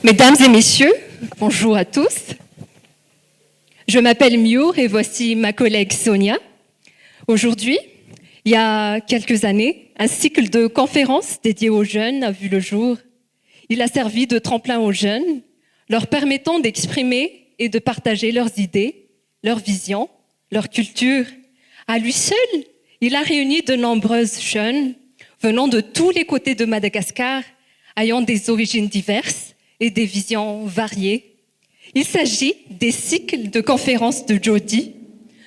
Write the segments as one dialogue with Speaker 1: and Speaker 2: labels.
Speaker 1: Mesdames et messieurs, bonjour à tous. Je m'appelle Miour et voici ma collègue Sonia. Aujourd'hui, il y a quelques années, un cycle de conférences dédié aux jeunes a vu le jour. Il a servi de tremplin aux jeunes, leur permettant d'exprimer et de partager leurs idées, leurs visions, leur culture. À lui seul, il a réuni de nombreuses jeunes venant de tous les côtés de Madagascar, ayant des origines diverses et des visions variées. Il s'agit des cycles de conférences de Jody.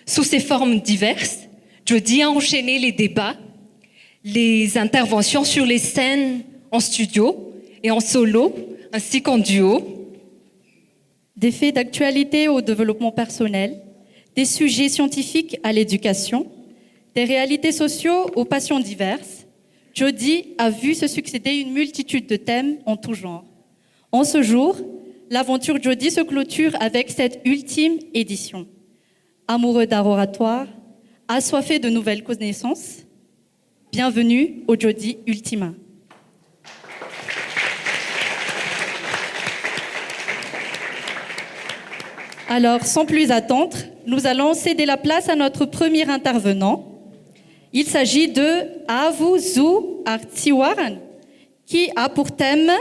Speaker 1: Sous ses formes diverses, Jody a enchaîné les débats, les interventions sur les scènes en studio et en solo, ainsi qu'en duo.
Speaker 2: Des faits d'actualité au développement personnel, des sujets scientifiques à l'éducation, des réalités sociaux aux passions diverses, Jody a vu se succéder une multitude de thèmes en tout genre. En ce jour, l'aventure Jody se clôture avec cette ultime édition. Amoureux d'art oratoire, assoiffé de nouvelles connaissances, bienvenue au Jody Ultima. Alors, sans plus attendre, nous allons céder la place à notre premier intervenant. Il s'agit de Avu Zu Artiwaran, qui a pour thème «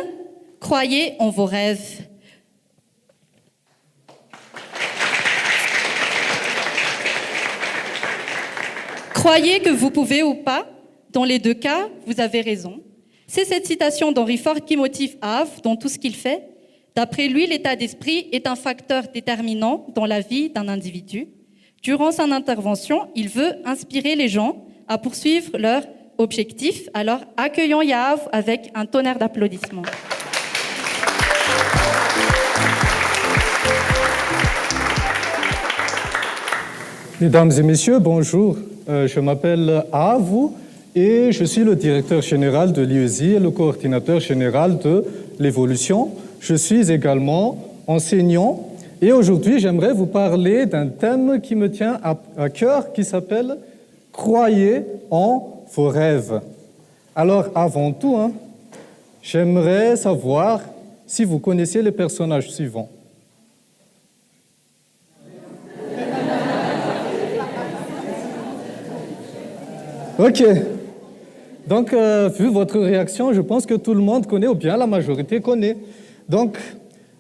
Speaker 2: Croyez en vos rêves ». Croyez que vous pouvez ou pas, dans les deux cas, vous avez raison. C'est cette citation d'Henry Ford qui motive Av dans tout ce qu'il fait. D'après lui, l'état d'esprit est un facteur déterminant dans la vie d'un individu. Durant son intervention, il veut inspirer les gens à poursuivre leur objectif. Alors, accueillons Yahav avec un tonnerre d'applaudissements.
Speaker 3: Mesdames et messieurs, bonjour. Je m'appelle Avu et je suis le directeur général de l'IESI et le coordinateur général de l'évolution. Je suis également enseignant et aujourd'hui, j'aimerais vous parler d'un thème qui me tient à cœur qui s'appelle « Croyez en vos rêves ». Alors, avant tout, j'aimerais savoir si vous connaissez les personnages suivants. Ok. Donc, vu votre réaction, je pense que tout le monde connaît, ou bien la majorité connaît. Donc,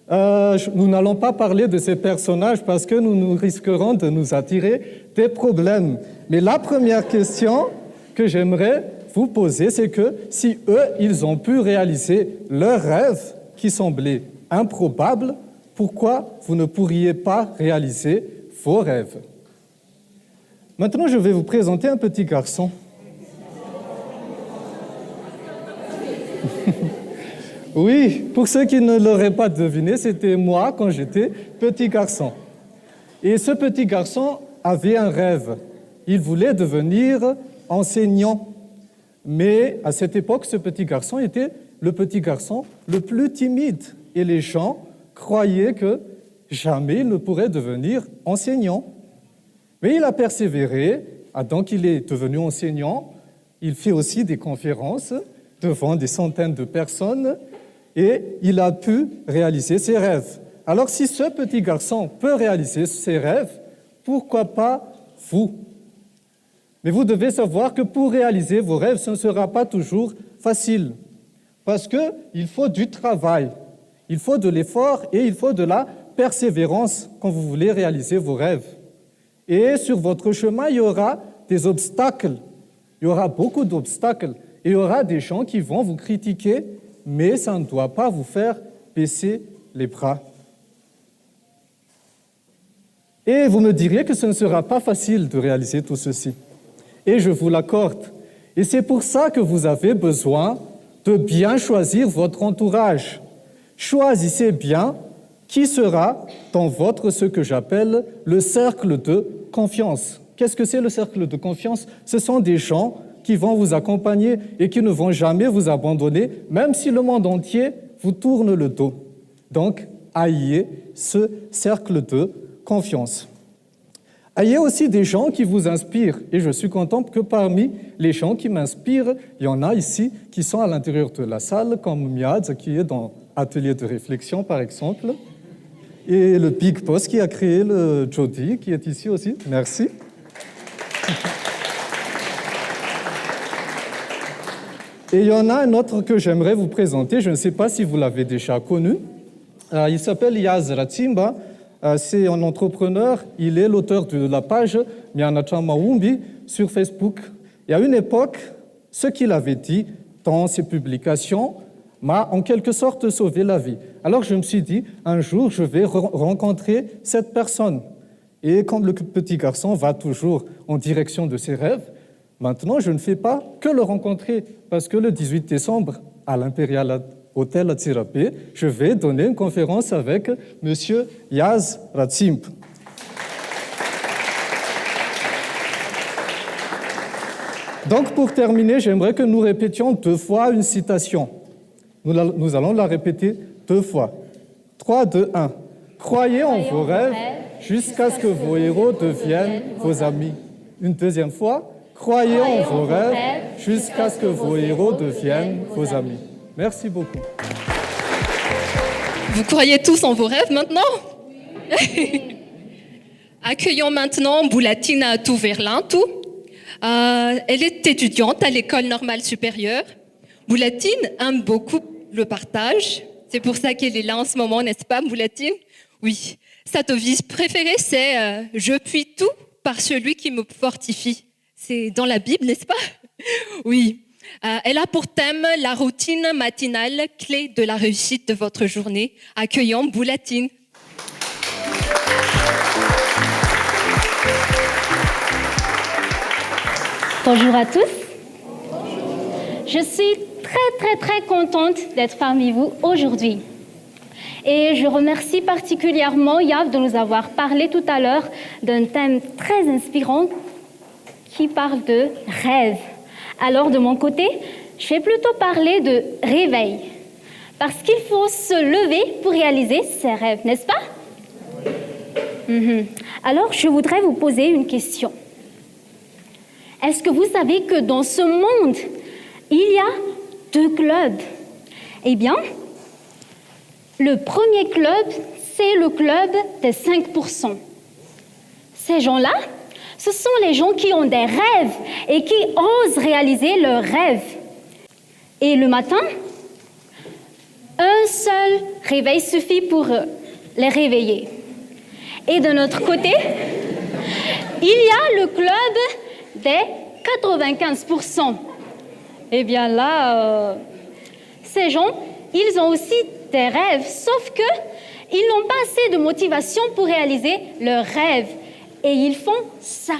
Speaker 3: nous n'allons pas parler de ces personnages parce que nous risquerons de nous attirer des problèmes. Mais la première question que j'aimerais vous poser, c'est que si eux, ils ont pu réaliser leurs rêves qui semblaient improbables, pourquoi vous ne pourriez pas réaliser vos rêves? Maintenant, je vais vous présenter un petit garçon. Oui, pour ceux qui ne l'auraient pas deviné, c'était moi quand j'étais petit garçon. Et ce petit garçon avait un rêve. Il voulait devenir enseignant. Mais à cette époque, ce petit garçon était le petit garçon le plus timide. Et les gens croyaient que jamais il ne pourrait devenir enseignant. Mais il a persévéré, donc il est devenu enseignant. Il fait aussi des conférences devant des centaines de personnes et il a pu réaliser ses rêves. Alors si ce petit garçon peut réaliser ses rêves, pourquoi pas vous? Mais vous devez savoir que pour réaliser vos rêves, ce ne sera pas toujours facile parce qu'il faut du travail, il faut de l'effort et il faut de la persévérance quand vous voulez réaliser vos rêves. Et sur votre chemin, il y aura des obstacles, il y aura beaucoup d'obstacles. Et il y aura des gens qui vont vous critiquer, mais ça ne doit pas vous faire baisser les bras. Et vous me diriez que ce ne sera pas facile de réaliser tout ceci. Et je vous l'accorde. Et c'est pour ça que vous avez besoin de bien choisir votre entourage. Choisissez bien qui sera dans votre, ce que j'appelle, le cercle de confiance. Qu'est-ce que c'est le cercle de confiance? Ce sont des gens qui vont vous accompagner et qui ne vont jamais vous abandonner, même si le monde entier vous tourne le dos. Donc, ayez ce cercle de confiance. Ayez aussi des gens qui vous inspirent. Et je suis content que parmi les gens qui m'inspirent, il y en a ici qui sont à l'intérieur de la salle, comme Miad, qui est atelier de réflexion, par exemple. Et le Big Boss qui a créé le Jody, qui est ici aussi. Merci. Et il y en a un autre que j'aimerais vous présenter. Je ne sais pas si vous l'avez déjà connu. Il s'appelle Yaz Ratsimba. C'est un entrepreneur. Il est l'auteur de la page Mianacha Maumbi sur Facebook. Et à une époque, ce qu'il avait dit dans ses publications m'a en quelque sorte sauvé la vie. Alors je me suis dit, un jour, je vais rencontrer cette personne. Et comme le petit garçon va toujours en direction de ses rêves, maintenant, je ne fais pas que le rencontrer, parce que le 18 décembre, à l'Imperial Hotel à Tsirapé, je vais donner une conférence avec M. Yaz Ratsimba. Donc, pour terminer, j'aimerais que nous répétions 2 fois une citation. Nous allons la répéter 2 fois. 3, 2, 1. Croyez en vos rêves jusqu'à ce que vos héros deviennent vos amis. Une deuxième fois. Croyez en vos rêves jusqu'à ce que vos héros deviennent vos amis. Merci beaucoup.
Speaker 1: Vous croyez tous en vos rêves maintenant? Accueillons maintenant Boulatina Touverlintou. Elle est étudiante à l'école normale supérieure. Boulatine aime beaucoup le partage. C'est pour ça qu'elle est là en ce moment, n'est-ce pas, Boulatine? Oui. Sa devise préférée, c'est « Je puis tout par celui qui me fortifie ». C'est dans la Bible, n'est-ce pas? Oui. Elle a pour thème la routine matinale, clé de la réussite de votre journée. Accueillons Boulatine.
Speaker 4: Bonjour à tous. Je suis très contente d'être parmi vous aujourd'hui. Et je remercie particulièrement Yav de nous avoir parlé tout à l'heure d'un thème très inspirant qui parle de rêve. Alors de mon côté, je vais plutôt parler de réveil. Parce qu'il faut se lever pour réaliser ses rêves, n'est-ce pas? Alors je voudrais vous poser une question. Est-ce que vous savez que dans ce monde, il y a 2 clubs? Eh bien, le premier club, c'est le club des 5%. Ces gens-là, ce sont les gens qui ont des rêves et qui osent réaliser leurs rêves. Et le matin, un seul réveil suffit pour les réveiller. Et de notre côté, il y a le club des 95%. Eh bien là, ces gens, ils ont aussi des rêves, sauf qu'ils n'ont pas assez de motivation pour réaliser leurs rêves. Et ils font ça.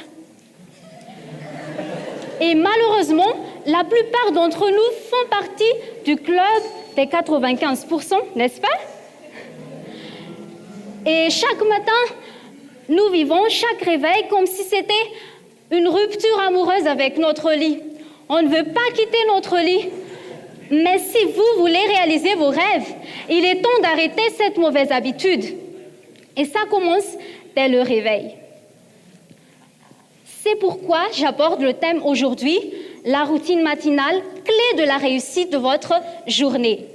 Speaker 4: Et malheureusement, la plupart d'entre nous font partie du club des 95%, n'est-ce pas? Et chaque matin, nous vivons chaque réveil comme si c'était une rupture amoureuse avec notre lit. On ne veut pas quitter notre lit. Mais si vous voulez réaliser vos rêves, il est temps d'arrêter cette mauvaise habitude. Et ça commence dès le réveil. C'est pourquoi j'aborde le thème aujourd'hui, la routine matinale, clé de la réussite de votre journée.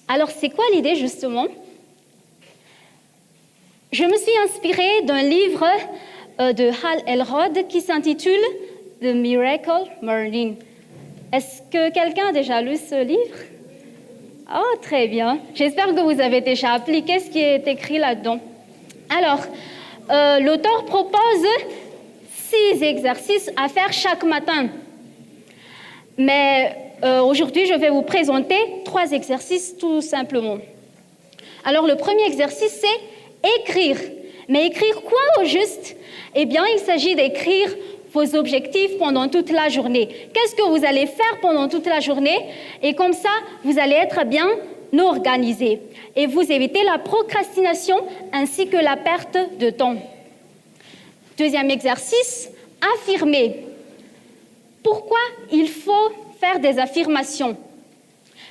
Speaker 4: Alors, c'est quoi l'idée, justement? Je me suis inspirée d'un livre de Hal Elrod qui s'intitule « The Miracle Morning ». Est-ce que quelqu'un a déjà lu ce livre? Oh, très bien. J'espère que vous avez déjà appliqué ce qui est écrit là-dedans. Alors, l'auteur propose 6 exercices à faire chaque matin. Mais aujourd'hui, je vais vous présenter 3 exercices tout simplement. Alors, le premier exercice, c'est écrire. Mais écrire quoi au juste? Eh bien, il s'agit d'écrire vos objectifs pendant toute la journée. Qu'est-ce que vous allez faire pendant toute la journée? Et comme ça, vous allez être bien organisé. Et vous évitez la procrastination ainsi que la perte de temps. Deuxième exercice, affirmer. Pourquoi il faut faire des affirmations?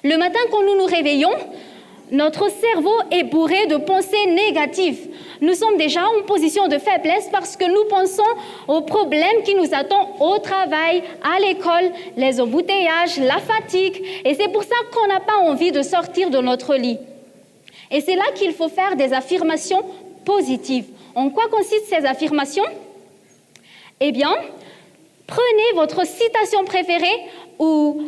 Speaker 4: Le matin, quand nous nous réveillons, notre cerveau est bourré de pensées négatives. nous sommes déjà en position de faiblesse parce que nous pensons aux problèmes qui nous attendent au travail, à l'école, les embouteillages, la fatigue. Et c'est pour ça qu'on n'a pas envie de sortir de notre lit. Et c'est là qu'il faut faire des affirmations positives. En quoi consistent ces affirmations? Eh bien, prenez votre citation préférée ou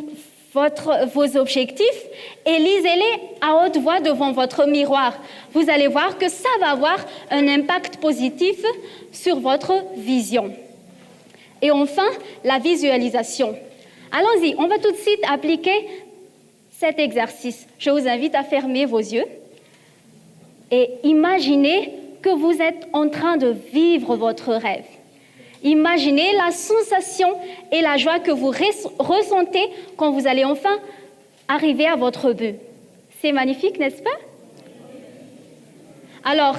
Speaker 4: vos objectifs et lisez-les à haute voix devant votre miroir. Vous allez voir que ça va avoir un impact positif sur votre vision. Et enfin, la visualisation. Allons-y, on va tout de suite appliquer cet exercice. Je vous invite à fermer vos yeux et imaginez que vous êtes en train de vivre votre rêve. Imaginez la sensation et la joie que vous ressentez quand vous allez enfin arriver à votre but. C'est magnifique, n'est-ce pas? Alors,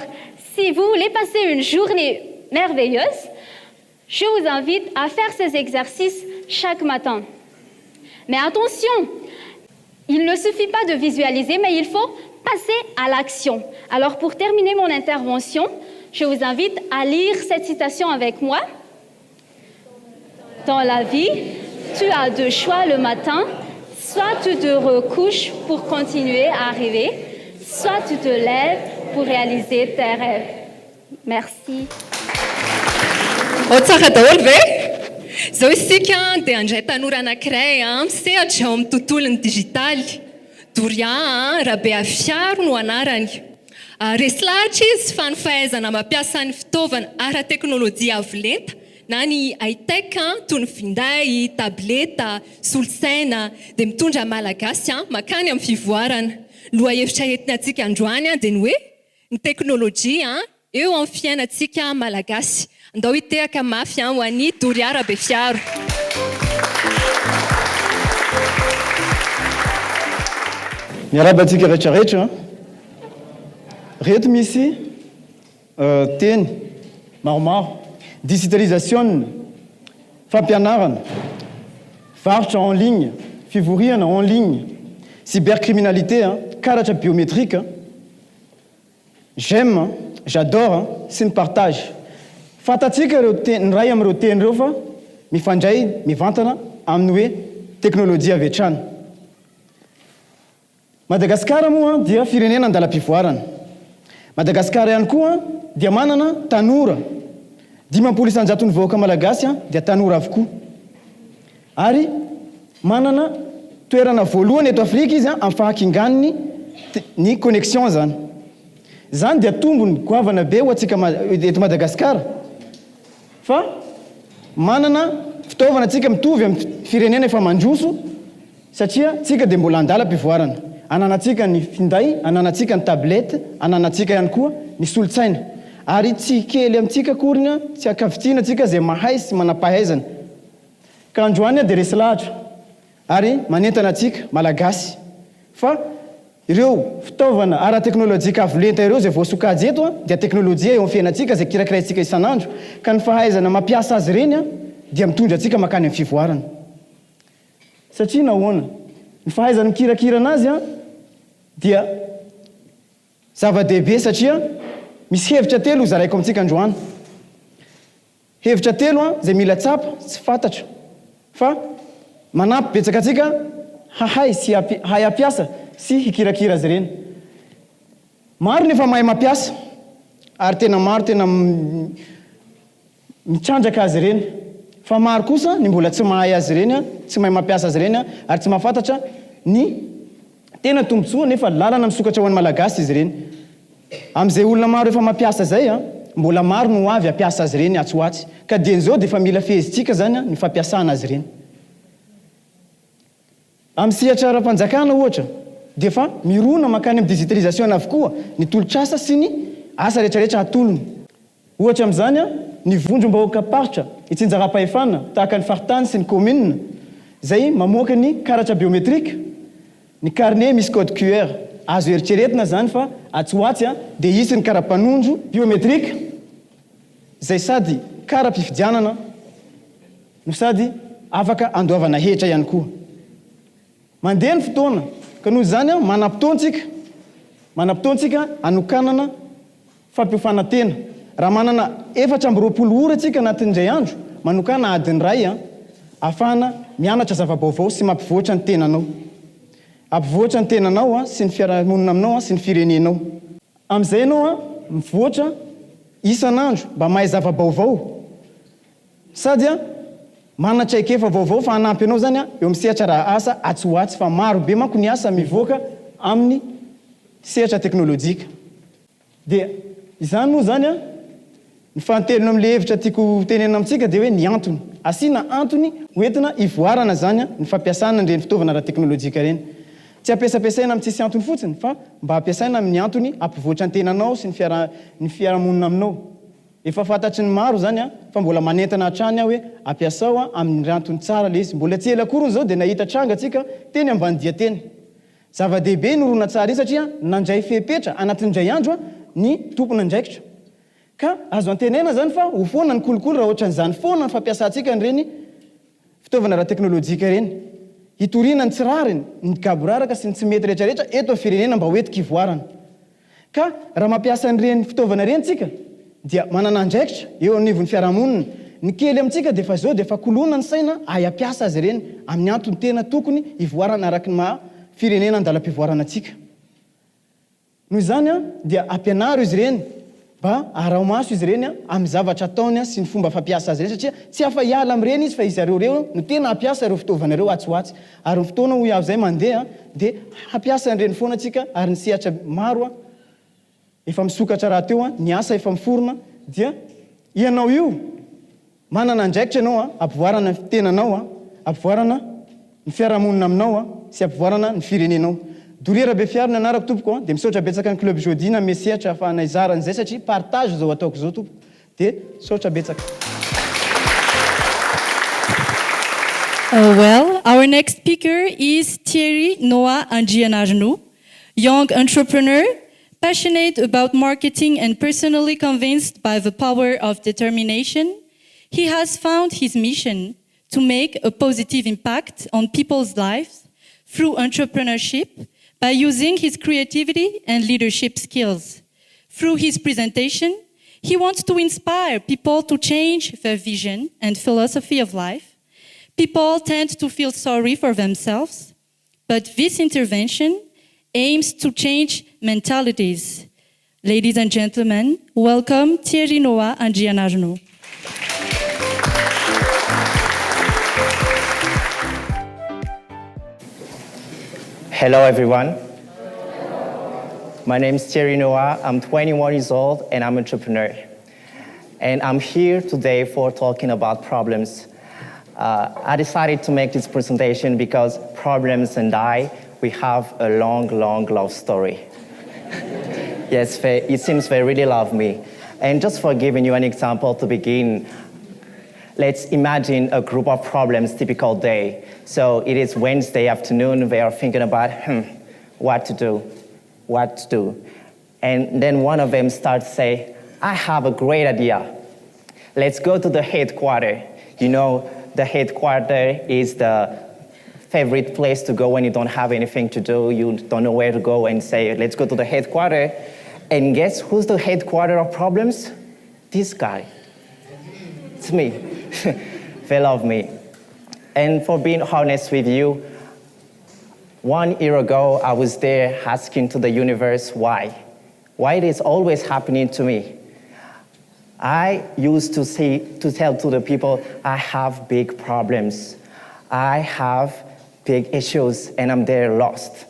Speaker 4: si vous voulez passer une journée merveilleuse, je vous invite à faire ces exercices chaque matin. Mais attention, il ne suffit pas de visualiser, mais il faut passer à l'action. Alors, pour terminer mon intervention, je vous invite à lire cette citation avec moi. Dans la vie, tu as deux choix le matin. Soit tu te recouches pour continuer à arriver, soit tu te lèves pour réaliser tes rêves. Merci.
Speaker 1: Tsara daholo ve? Zao isika dia handray tanora anankiray misehatra ao amin'ny tontolon'ny digitaly. Doria Rabeafiaro no anarany. Resy lahatra izy fa ny fahaizana mampiasa ny fitaovana ara-teknôlôjia avo lenta na ny high-tech toy ny finday, tableta, solosaina dia mitondra malagasy makany amin'ny fivoarana. Lohahevitra entinantsika androany dia ny hoe ny teknôlôjia eo amin'ny fiainantsika malagasy. Andao hitehaka mafy ho an'ny Doria Rabeafiaro.
Speaker 5: Miaraba antsika rehetrarehetra. Reto misy teny maromaro. Digitalisation, fampianarana, varotra en ligne, fivoriana en ligne, cybercriminalité, karatra biométrique. J'aime, j'adore, sy ny partage. Fatatsika ny ray amin'ireo teny ireo fa mifandray, mivantana amin'ny hoe teknôlôjia avy hatrany. Madagasikara moa dia firenena andalam-pivoarana. Madagasikara ihany koa dia manana tanora. 500 vahoaka malagasy dia tanora avokoa. Ary manana toerana voalohany eto Afrika izy amin'ny fahakingan'ny ny connexion zany. Zany dia tombony goavana be ho antsika eto Madagasikara. Fa manana fitaovana antsika mitovy amin'ny firenena efa mandroso satria tsika dia mbola andalam-pivoarana. Ananantsika ny finday, ananantsika ny tablette, ananantsika ihany koa ny solotsaina. Ary tsy kely amintsika korina, tsy akavitsiana antsika zay mahay sy manam-pahaizana. Ka androany dia resy lahatra ary manentana antsika malagasy. Fa ireo fitaovana ara-teknôlôjika avo lenta ireo zay voasokajy eto dia teknôlôjia eo amin'ny fiainantsika zay kirakiraintsika isanandro. Ka ny fahaizana mampiasa azy ireny dia mitondra antsika makany amin'ny fivoarana. Satria nahoana? Ny fahaizana mikirakira anazy dia zava-dehibe satria misy hevitra telo zaraiko amintsika androany. Hevitra telo zay mila tsapa tsy fantatra fa manampy betsaka antsika hahay sy hay ampiasa sy hikirakira azy ireny. Maro nefa mahay mampiasa ary tena maro tena mitrandraka azy ireny. Fa maro kosa ny mbola tsy mahay azy ireny, tsy mahay mampiasa azy ireny ary tsy mahafantatra ny tena tombontsoa nefa lalana misokatra ho an'ny malagasy izy ireny. Amin'izay olona maro efa mampiasa zay mbola maro no avy ampiasa azy ireny atsoatsy. Ka dian'izao dia efa mila fehezitsika zany ny fampiasana azy ireny. Amin'ny sehatra ara-panjakana ohatra dia efa mirona makany amin'ny digitalisation avokoa ny tolotr'asa sy ny asa rehetrarehetra atolony. Ohatra amin'izany ny vondrom-bahoaka paritra itsinjaram-pahefana tahaka ny faritany sy ny commune zay mamoaka ny karatra biométrique, ny carnet misy code QR. Azo eritreretina zany fa atsoatsy dia isy ny kara-panondro biométrique zay sady kara-pifidianana no sady afaka andoavana hetra ihany koa. Mandeha ny fotoana ka noho zany manam-potoantsika anokanana fampiofanatena. Raha manana 420 ora tsika anatin'indray andro, manokana adiny ray ahafahana mianatra zava-baovao sy mampivoatra ny tenanao. Ampivoatra ny tenanao sy ny fiarahamonina aminao sy ny firenenao. Amin'izay ianao mivoatra isan'andro mba mahay zava-baovao. Sady manatraikefa vaovao fa hanampy anao zany eo amin'ny sehatra raha asa atsoatsy fa maro be manko ny asa mivoaka amin'ny sehatra teknôlôjika. Dia izany moa zany ny fantelona amin'le hevitra tiako tenena amintsika dia hoe ny antony. Asiana antony hoentina ivoarana zany ny fampiasana an'ireny fitaovana ara-teknôlôjika ireny. Tsy ampiasapiasaina amin'ny tsisy antony fotsiny fa mba ampiasaina amin'ny antony ampivoatra ny tenanao sy ny fiarahamonina aminao. Efa fantatry ny maro zany fa mbola manentana hatrany hoe ampiasao amin'ny antony tsara le izy. Mbola tsy ela akory zao dia nahita tranga tsika teny ambanidia teny. Zava-dehibe norona tsara izy satria nandray fepetra anatin'indray andro ny tompona andraikitra. Ka azo antenena zany fa ho foana ny kolokolo raha ohatra n'izany foana ny fampiasantsika n'ireny fitaovana ara-teknôlôjika ireny. Hitoriana ny tsirariny, ny gaboraraka sy ny tsy mety rehetrarehetra eto amin'ny firenena mba hoentika ivoarana. Ka raha mampiasa an'ireny fitaovana ireny tsika dia manana andraikitra eo anivon'ny fiarahamonina. Ny kely amintsika dia fa zao dia fa kolona ny saina ampiasa azy ireny amin'ny antony tena tokony ivoarana araka ny maha firenena andalam-pivoarana antsika. Noho izany dia ampianaro izy ireny mba arao-maso izy ireny amin'ny zavatra ataony sy ny fomba fampiasa azy ireny satria tsy hafa hiala amin'ireny izy fa izy ireo no tena ampiasa ireo fitaovana ireo atsoatsy. Ary ny fotoana ho avy izay mandeha dia hampiasa an'ireny foana antsika ary ny sehatra maro efa misokatra raha teo ny asa efa miforona dia ianao io manana andraikitra ianao ampivoarana ny tenanao ampivoarana ny fiarahamonina aminao sy ampivoarana ny firenenao. Dorera be fiarina anarako tompoko dia misaotra betsaka ny club Jodina mesehatra ahafahana izaran'izay satria partage zao ataoko zao tompoko dia misaotra betsaka.
Speaker 2: Well, our next speaker is Thierry Noah Andrianarno, young entrepreneur, passionate about marketing and personally convinced by the power of determination. He has found his mission to make a positive impact on people's lives through entrepreneurship by using his creativity and leadership skills. Through his presentation, he wants to inspire people to change their vision and philosophy of life. People tend to feel sorry for themselves, but this intervention aims to change mentalities. Ladies and gentlemen, welcome Thierry Noah Andrianarno.
Speaker 6: Hello, everyone. My name is Thierry Noah. I'm 21 years old, and I'm an entrepreneur. And I'm here today for talking about problems. I decided to make this presentation because problems and I, we have a long, long love story. Yes, it seems they really love me. And just for giving you an example to begin, let's imagine a group of problems, typical day. So it is Wednesday afternoon, they are thinking about, what to do. And then one of them starts to say, I have a great idea. Let's go to the headquarters. You know, the headquarters is the favorite place to go when you don't have anything to do, you don't know where to go, and say, let's go to the headquarters. And guess who's the headquarters of problems? This guy. It's me. They love me. And for being honest with you, 1 year ago, I was there asking to the universe why. Why it is always happening to me. I used to tell to the people, I have big problems. I have big issues, and I'm there lost.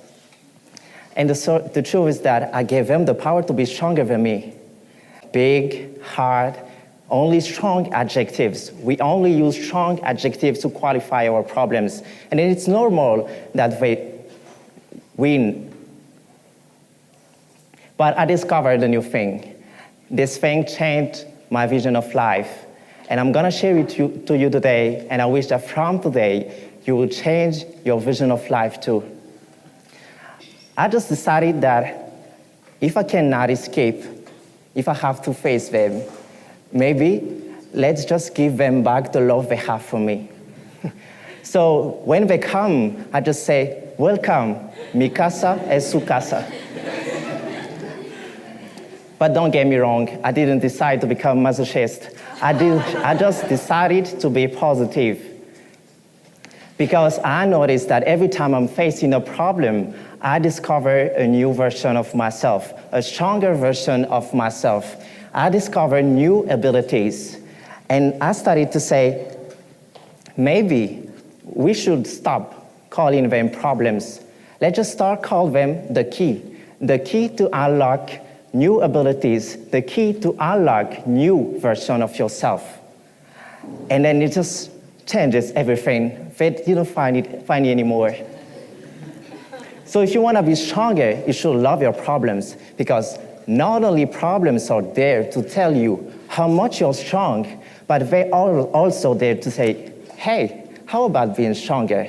Speaker 6: And the truth is that I gave them the power to be stronger than me. Big, hard, only strong adjectives. We only use strong adjectives to qualify our problems. And then it's normal that they win. But I discovered a new thing. This thing changed my vision of life. And I'm gonna share it to you today, and I wish that from today, you will change your vision of life too. I just decided that if I cannot escape, if I have to face them, maybe let's just give them back the love they have for me. So when they come, I just say, welcome, mi casa es su casa. But don't get me wrong, I didn't decide to become masochist. I just decided to be positive. Because I noticed that every time I'm facing a problem, I discover a new version of myself, a stronger version of myself. I discover new abilities. And I started to say, maybe we should stop calling them problems. Let's just start calling them the key to unlock new abilities, the key to unlock new version of yourself. And then it just changes everything. You don't find it anymore. So if you want to be stronger, you should love your problems, because not only problems are there to tell you how much you're strong, but they are also there to say, hey, how about being stronger?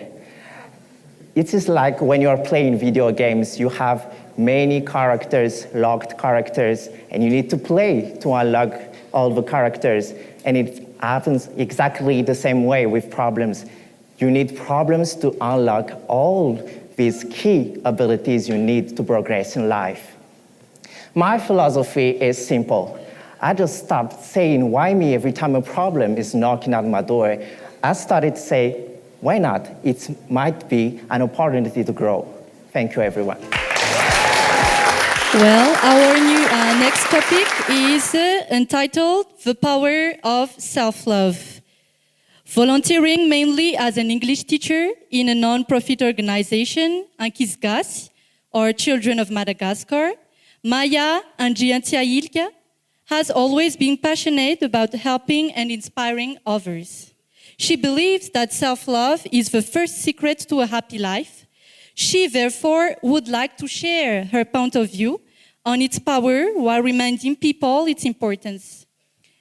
Speaker 6: It is like when you're playing video games, you have many characters, locked characters, and you need to play to unlock all the characters. And it happens exactly the same way with problems. You need problems to unlock all these key abilities you need to progress in life. My philosophy is simple. I just stopped saying why me every time a problem is knocking at my door. I started to say, why not? It might be an opportunity to grow. Thank you, everyone.
Speaker 2: Well, our new next topic is entitled The Power of Self-Love. Volunteering mainly as an English teacher in a non-profit organization, Ankisgas, or Children of Madagascar, Maya Andjiantiailka has always been passionate about helping and inspiring others. She believes that self-love is the first secret to a happy life. She, therefore, would like to share her point of view on its power while reminding people its importance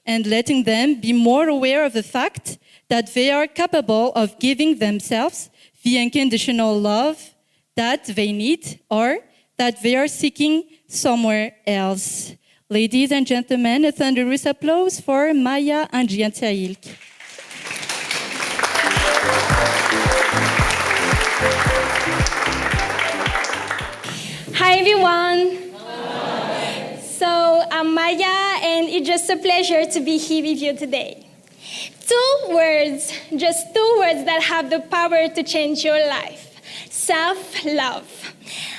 Speaker 2: and letting them be more aware of the fact that they are capable of giving themselves the unconditional love that they need or that they are seeking somewhere else. Ladies and gentlemen, a thunderous applause for Maya Andjiantiailka.
Speaker 7: Hi everyone. Hi. So I'm Maya, and it's just a pleasure to be here with you today. Just two words that have the power to change your life. Self-love.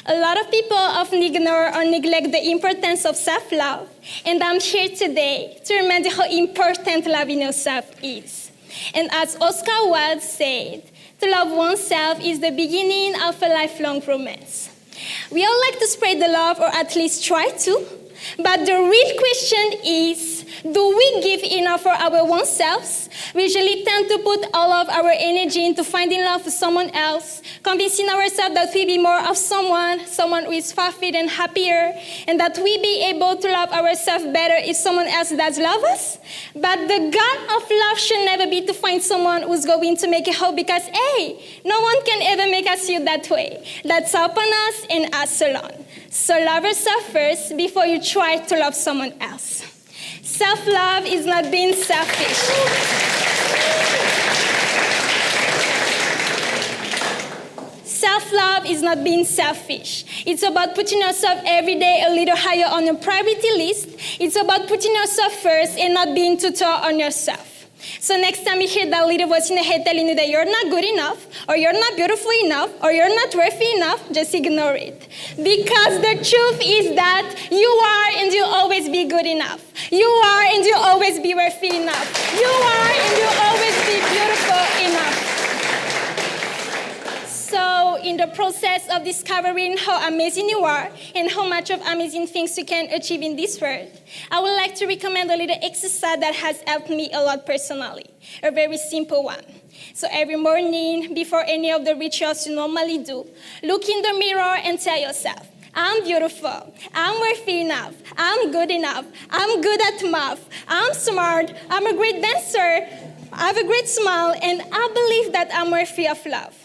Speaker 7: A lot of people often ignore or neglect the importance of self-love, and I'm here today to remind you how important loving yourself is. And as Oscar Wilde said, to love oneself is the beginning of a lifelong romance. We all like to spread the love, or at least try to, but the real question is, do we give enough for our own selves? We usually tend to put all of our energy into finding love for someone else, convincing ourselves that we be more of someone who is fulfilled and happier, and that we be able to love ourselves better if someone else does love us. But the God of love should never be to find someone who's going to make it whole, because, hey, no one can ever make us feel that way. That's upon us and us alone. So love yourself first before you try to love someone else. Self-love is not being selfish. Self-love is not being selfish. It's about putting yourself every day a little higher on your priority list. It's about putting yourself first and not being too tall on yourself. So next time you hear that little voice in the head telling you that you're not good enough, or you're not beautiful enough, or you're not worthy enough, just ignore it. Because the truth is that you are and you'll always be good enough. You are and you'll always be worthy enough. You are and you'll always be beautiful enough. So in the process of discovering how amazing you are and how much of amazing things you can achieve in this world, I would like to recommend a little exercise that has helped me a lot personally, a very simple one. So every morning, before any of the rituals you normally do, look in the mirror and tell yourself, I'm beautiful, I'm worthy enough, I'm good enough, I'm good at math, I'm smart, I'm a great dancer, I have a great smile, and I believe that I'm worthy of love.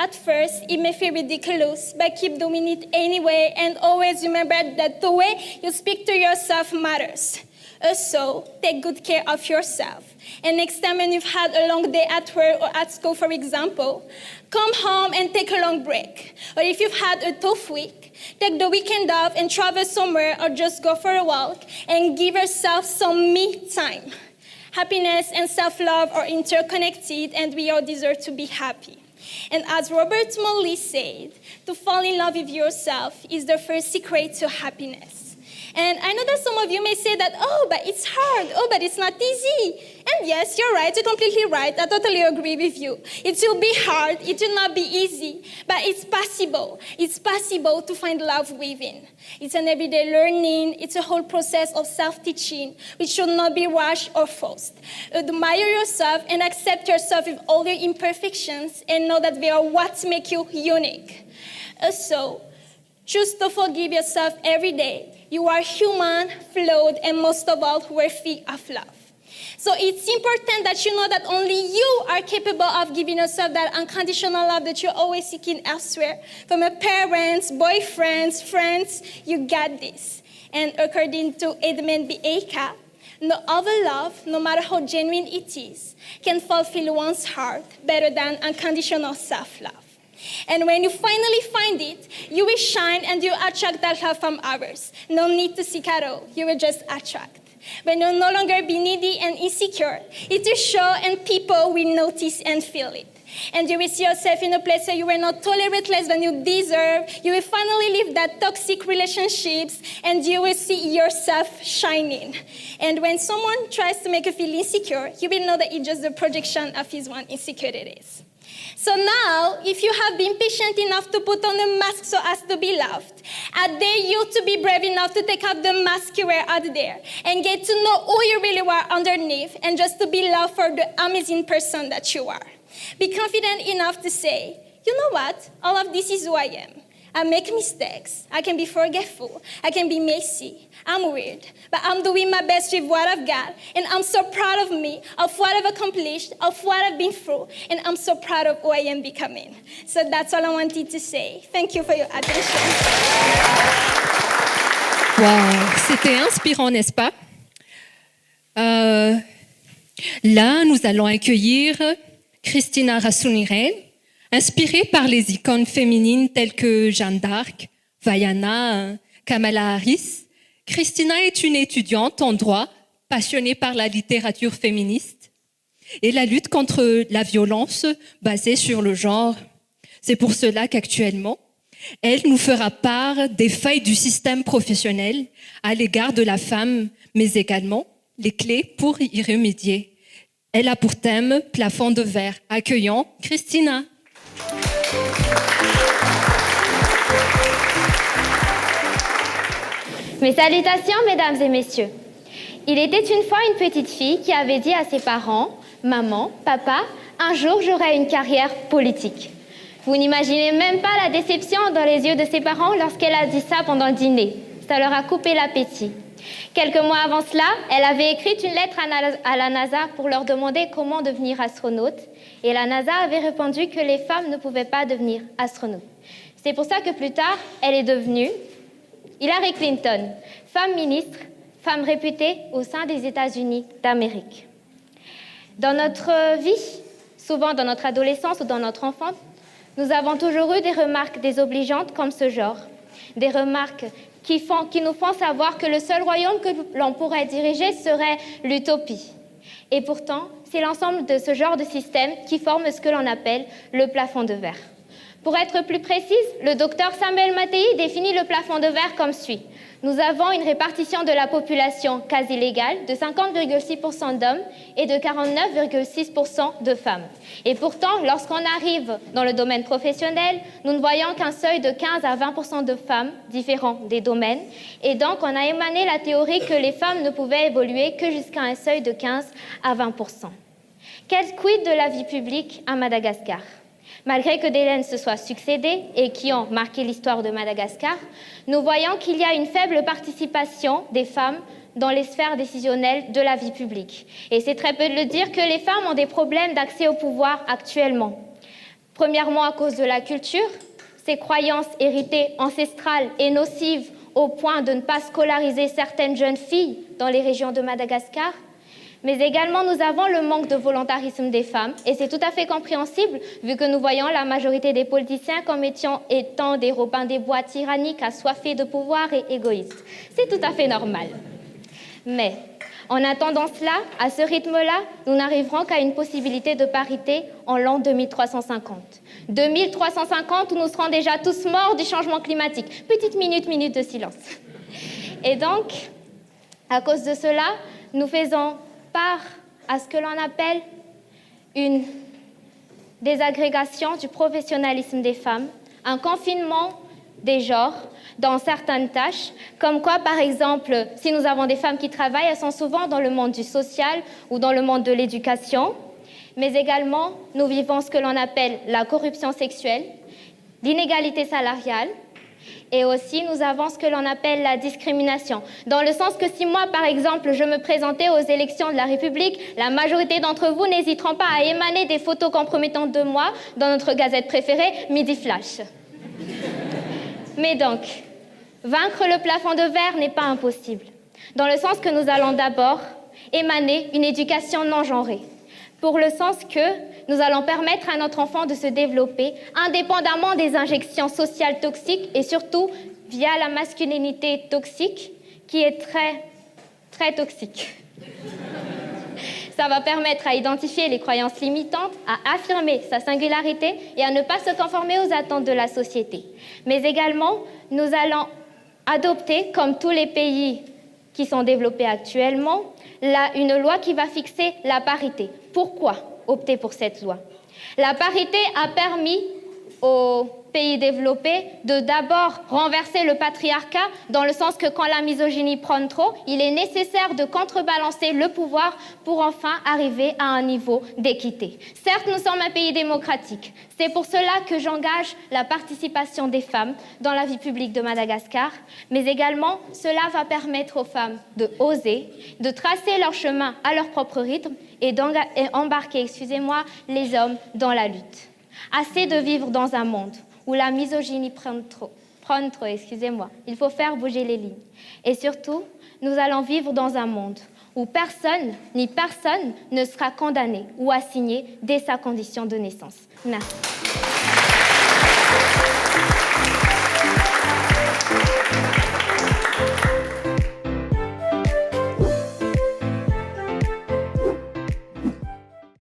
Speaker 7: At first, it may feel ridiculous, but keep doing it anyway, and always remember that the way you speak to yourself matters. Also, take good care of yourself. And next time when you've had a long day at work or at school, for example, come home and take a long break. Or if you've had a tough week, take the weekend off and travel somewhere or just go for a walk and give yourself some me time. Happiness and self-love are interconnected, and we all deserve to be happy. And as Robert Morley said, to fall in love with yourself is the first secret to happiness. And I know that some of you may say that, oh, but it's hard, oh, but it's not easy. And yes, you're right, you're completely right, I totally agree with you. It will be hard, it will not be easy, but it's possible. It's possible to find love within. It's an everyday learning, it's a whole process of self-teaching, which should not be rushed or forced. Admire yourself and accept yourself with all your imperfections and know that they are what make you unique. Also, choose to forgive yourself every day. You are human, flawed, and most of all, worthy of love. So it's important that you know that only you are capable of giving yourself that unconditional love that you're always seeking elsewhere. From your parents, boyfriends, friends, you got this. And according to Edmund B. Aka, no other love, no matter how genuine it is, can fulfill one's heart better than unconditional self-love. And when you finally find it, you will shine and you attract that love from others. No need to seek at all. You will just attract. When you'll no longer be needy and insecure, it will show and people will notice and feel it. And you will see yourself in a place where you will not tolerate less than you deserve. You will finally leave that toxic relationships and you will see yourself shining. And when someone tries to make you feel insecure, you will know that it's just the projection of his own insecurities. So now, if you have been patient enough to put on a mask so as to be loved, I dare you to be brave enough to take off the mask you wear out there and get to know who you really are underneath and just to be loved for the amazing person that you are. Be confident enough to say, you know what? All of this is who I am. I make mistakes. I can be forgetful. I can be messy. I'm weird. But I'm doing my best with what I've got. And I'm so proud of me, of what I've accomplished, of what I've been through. And I'm so proud of who I am becoming. So that's all I wanted to say. Thank you for your attention.
Speaker 1: Wow, c'était inspirant, n'est-ce pas? Là, nous allons accueillir Christina Rasouniren, inspirée par les icônes féminines telles que Jeanne d'Arc, Vaiana, Kamala Harris. Christina est une étudiante en droit, passionnée par la littérature féministe et la lutte contre la violence basée sur le genre. C'est pour cela qu'actuellement, elle nous fera part des failles du système professionnel à l'égard de la femme, mais également les clés pour y remédier. Elle a pour thème Plafond de verre. Accueillons Christina.
Speaker 8: Mes salutations, mesdames et messieurs. Il était une fois une petite fille qui avait dit à ses parents, « Maman, papa, un jour j'aurai une carrière politique. » Vous n'imaginez même pas la déception dans les yeux de ses parents lorsqu'elle a dit ça pendant le dîner. Ça leur a coupé l'appétit. Quelques mois avant cela, elle avait écrit une lettre à la NASA pour leur demander comment devenir astronaute. Et la NASA avait répondu que les femmes ne pouvaient pas devenir astronautes. C'est pour ça que plus tard, elle est devenue Hillary Clinton, femme ministre, femme réputée au sein des États-Unis d'Amérique. Dans notre vie, souvent dans notre adolescence ou dans notre enfance, nous avons toujours eu des remarques désobligeantes comme ce genre. Des remarques qui nous font savoir que le seul royaume que l'on pourrait diriger serait l'utopie. Et pourtant, c'est l'ensemble de ce genre de système qui forme ce que l'on appelle le plafond de verre. Pour être plus précise, le docteur Samuel Mattei définit le plafond de verre comme suit. Nous avons une répartition de la population quasi légale de 50,6% d'hommes et de 49,6% de femmes. Et pourtant, lorsqu'on arrive dans le domaine professionnel, nous ne voyons qu'un seuil de 15 à 20% de femmes différents des domaines. Et donc, on a émané la théorie que les femmes ne pouvaient évoluer que jusqu'à un seuil de 15 à 20%. Quel quid de la vie publique à Madagascar ? Malgré que des reines se soient succédées et qui ont marqué l'histoire de Madagascar, nous voyons qu'il y a une faible participation des femmes dans les sphères décisionnelles de la vie publique. Et c'est très peu de le dire que les femmes ont des problèmes d'accès au pouvoir actuellement. Premièrement, à cause de la culture, ces croyances héritées ancestrales et nocives au point de ne pas scolariser certaines jeunes filles dans les régions de Madagascar. Mais également, nous avons le manque de volontarisme des femmes, et c'est tout à fait compréhensible, vu que nous voyons la majorité des politiciens comme étant des Robins des Bois tyranniques, assoiffés de pouvoir et égoïstes. C'est tout à fait normal. Mais, en attendant cela, à ce rythme-là, nous n'arriverons qu'à une possibilité de parité en l'an 2350. 2350 où nous serons déjà tous morts du changement climatique. Petite minute de silence. Et donc, à cause de cela, nous faisons part à ce que l'on appelle une désagrégation du professionnalisme des femmes, un confinement des genres dans certaines tâches, comme quoi, par exemple, si nous avons des femmes qui travaillent, elles sont souvent dans le monde du social ou dans le monde de l'éducation, mais également, nous vivons ce que l'on appelle la corruption sexuelle, l'inégalité salariale, et aussi, nous avons ce que l'on appelle la discrimination. Dans le sens que si moi, par exemple, je me présentais aux élections de la République, la majorité d'entre vous n'hésiteront pas à émaner des photos compromettantes de moi dans notre gazette préférée, Midi Flash. Mais donc, vaincre le plafond de verre n'est pas impossible. Dans le sens que nous allons d'abord émaner une éducation non genrée. Pour le sens que nous allons permettre à notre enfant de se développer indépendamment des injections sociales toxiques et surtout via la masculinité toxique qui est très, très toxique. Ça va permettre à identifier les croyances limitantes, à affirmer sa singularité et à ne pas se conformer aux attentes de la société. Mais également, nous allons adopter, comme tous les pays qui sont développés actuellement, une loi qui va fixer la parité. Pourquoi opter pour cette loi? La parité a permis aux pays développés de d'abord renverser le patriarcat, dans le sens que quand la misogynie prend trop, il est nécessaire de contrebalancer le pouvoir pour enfin arriver à un niveau d'équité. Certes, nous sommes un pays démocratique. C'est pour cela que j'engage la participation des femmes dans la vie publique de Madagascar, mais également cela va permettre aux femmes de oser, de tracer leur chemin à leur propre rythme et d'embarquer, les hommes dans la lutte. Assez de vivre dans un monde où la misogynie prend trop, il faut faire bouger les lignes. Et surtout, nous allons vivre dans un monde où personne ne sera condamné ou assigné dès sa condition de naissance. Merci.